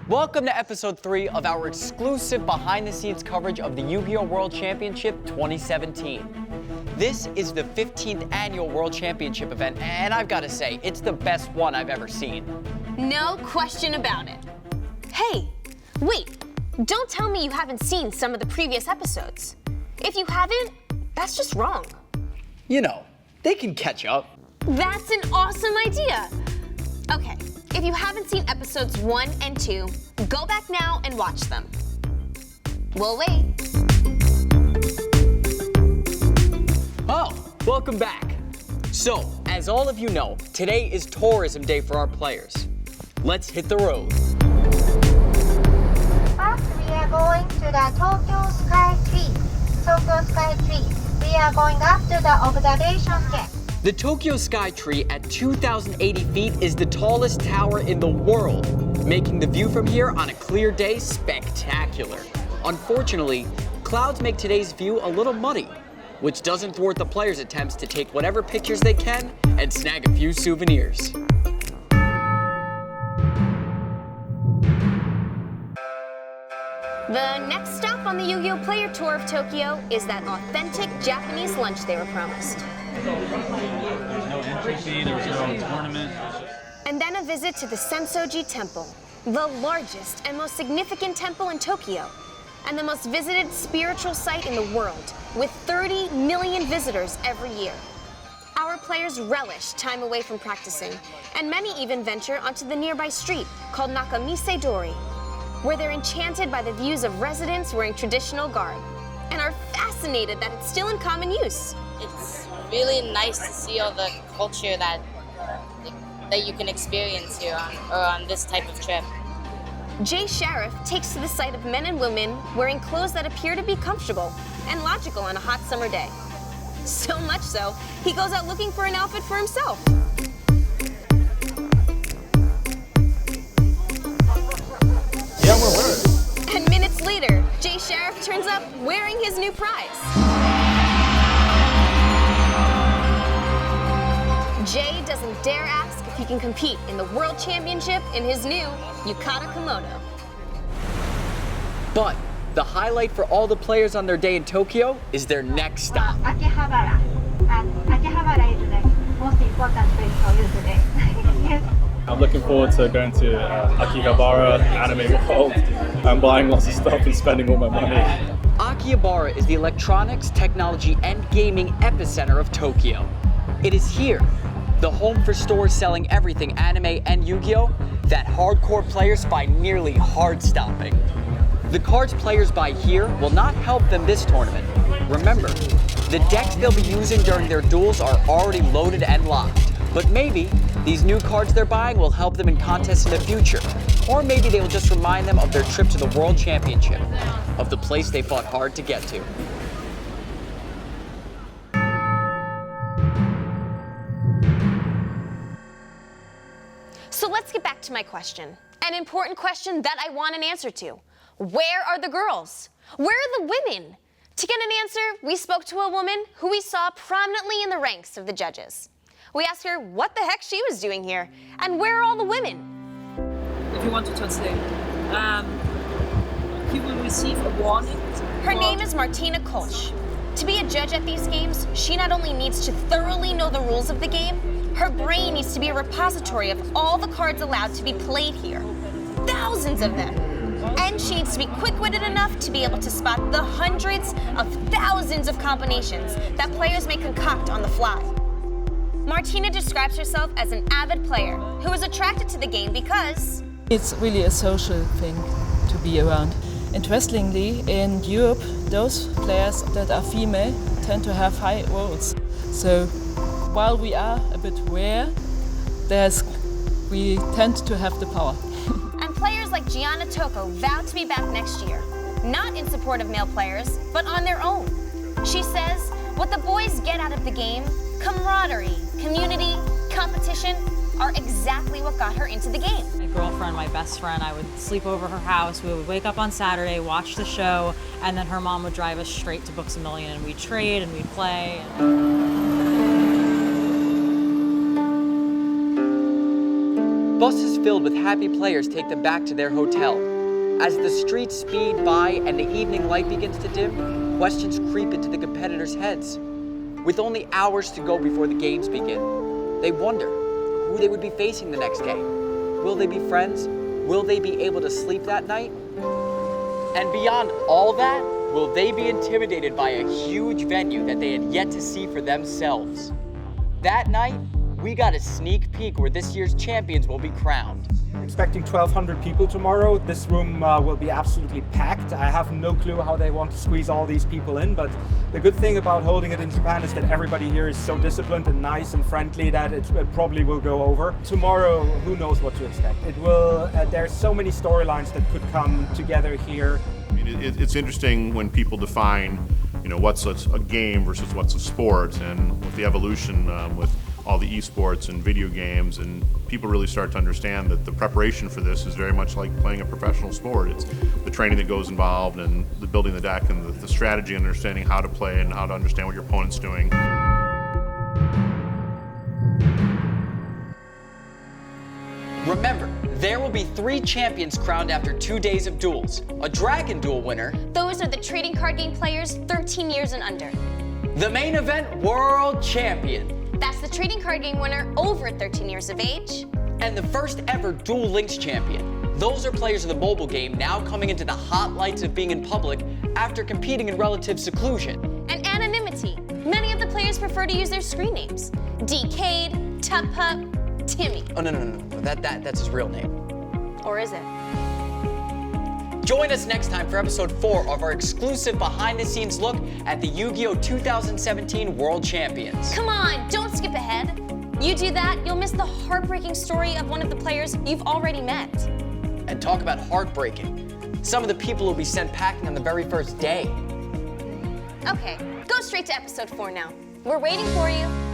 Welcome to episode 3 of our exclusive behind-the-scenes coverage of the Yu-Gi-Oh! World Championship 2017. This is the 15th annual World Championship event, and I've got to say, it's the best one I've ever seen. No question about it. Hey, wait, don't tell me you haven't seen some of the previous episodes. If you haven't, that's just wrong. You know, they can catch up. That's an awesome idea. Okay, if you haven't seen episodes 1 and 2, go back now and watch them. We'll wait. Oh, welcome back. So, as all of you know, today is tourism day for our players. Let's hit the road. First, we are going to the Tokyo Skytree. We are going up to the observation deck. The Tokyo Skytree at 2,080 feet is the tallest tower in the world, making the view from here on a clear day spectacular. Unfortunately, clouds make today's view a little muddy, which doesn't thwart the players' attempts to take whatever pictures they can and snag a few souvenirs. The next stop on the Yu-Gi-Oh! Player Tour of Tokyo is that authentic Japanese lunch they were promised. There's no entry fee, there was no tournament. And then a visit to the Sensoji Temple, the largest and most significant temple in Tokyo, and the most visited spiritual site in the world, with 30 million visitors every year. Our players relish time away from practicing, and many even venture onto the nearby street called Nakamise Dori, where they're enchanted by the views of residents wearing traditional garb, and are fascinated that it's still in common use. It's really nice to see all the culture that you can experience here on this type of trip. Jay Sheriff takes to the site of men and women wearing clothes that appear to be comfortable and logical on a hot summer day. So much so, he goes out looking for an outfit for himself. Yeah, we're wearing. And minutes later, Jay Sheriff turns up wearing his new prize. Jay doesn't dare ask if he can compete in the World Championship in his new Yukata Kimono. But the highlight for all the players on their day in Tokyo is their next stop. Akihabara. And Akihabara is the most important place for you today. Yes. I'm looking forward to going to Akihabara Anime World and buying lots of stuff and spending all my money. Akihabara is the electronics, technology, and gaming epicenter of Tokyo. It is here, the home for stores selling everything anime and Yu-Gi-Oh! That hardcore players find nearly heart-stopping. The cards players buy here will not help them this tournament. Remember, the decks they'll be using during their duels are already loaded and locked. But maybe these new cards they're buying will help them in contests in the future. Or maybe they will just remind them of their trip to the World Championship, of the place they fought hard to get to. So let's get back to my question. An important question that I want an answer to. Where are the girls? Where are the women? To get an answer, we spoke to a woman who we saw prominently in the ranks of the judges. We asked her what the heck she was doing here, and where are all the women? If you want to translate, he will receive a warning. Her name is Martina Kolsch. To be a judge at these games, she not only needs to thoroughly know the rules of the game, her brain needs to be a repository of all the cards allowed to be played here. Thousands of them. And she needs to be quick-witted enough to be able to spot the hundreds of thousands of combinations that players may concoct on the fly. Martina describes herself as an avid player who is attracted to the game because It's really a social thing to be around. Interestingly, in Europe, those players that are female tend to have high roles. So while we are a bit rare, we tend to have the power. And players like Gianna Toko vow to be back next year, not in support of male players, but on their own. She says, what the boys get out of the game, camaraderie, community, competition, are exactly what got her into the game. My girlfriend, my best friend, I would sleep over her house. We would wake up on Saturday, watch the show, and then her mom would drive us straight to Books A Million, and we'd trade and we'd play. Buses filled with happy players take them back to their hotel. As the streets speed by and the evening light begins to dim, questions creep into the competitors' heads. With only hours to go before the games begin, they wonder who they would be facing the next game. Will they be friends? Will they be able to sleep that night? And beyond all that, will they be intimidated by a huge venue that they had yet to see for themselves? That night, we got a sneak peek where this year's champions will be crowned. Expecting 1,200 people tomorrow. This room will be absolutely packed. I have no clue how they want to squeeze all these people in, but the good thing about holding it in Japan is that everybody here is so disciplined and nice and friendly that it probably will go over. Tomorrow, who knows what to expect. It will. There's so many storylines that could come together here. I mean, it's interesting when people define, what's a game versus what's a sport, and with the evolution with all the esports and video games, and people really start to understand that the preparation for this is very much like playing a professional sport. It's the training that goes involved, and the building the deck, and the strategy, and understanding how to play and how to understand what your opponent's doing. Remember, there will be 3 champions crowned after 2 days of duels. A Dragon Duel winner. Those are the trading card game players 13 years and under. The main event world champion. That's the trading card game winner over 13 years of age. And the first ever Duel Links champion. Those are players of the mobile game now coming into the hot lights of being in public after competing in relative seclusion. And anonymity. Many of the players prefer to use their screen names. Decade, Tuppup, Timmy. Oh, no. That's his real name. Or is it? Join us next time for episode 4 of our exclusive behind-the-scenes look at the Yu-Gi-Oh! 2017 World Champions. Come on, don't skip ahead. You do that, you'll miss the heartbreaking story of one of the players you've already met. And talk about heartbreaking. Some of the people will be sent packing on the very first day. Okay, go straight to episode 4 now. We're waiting for you.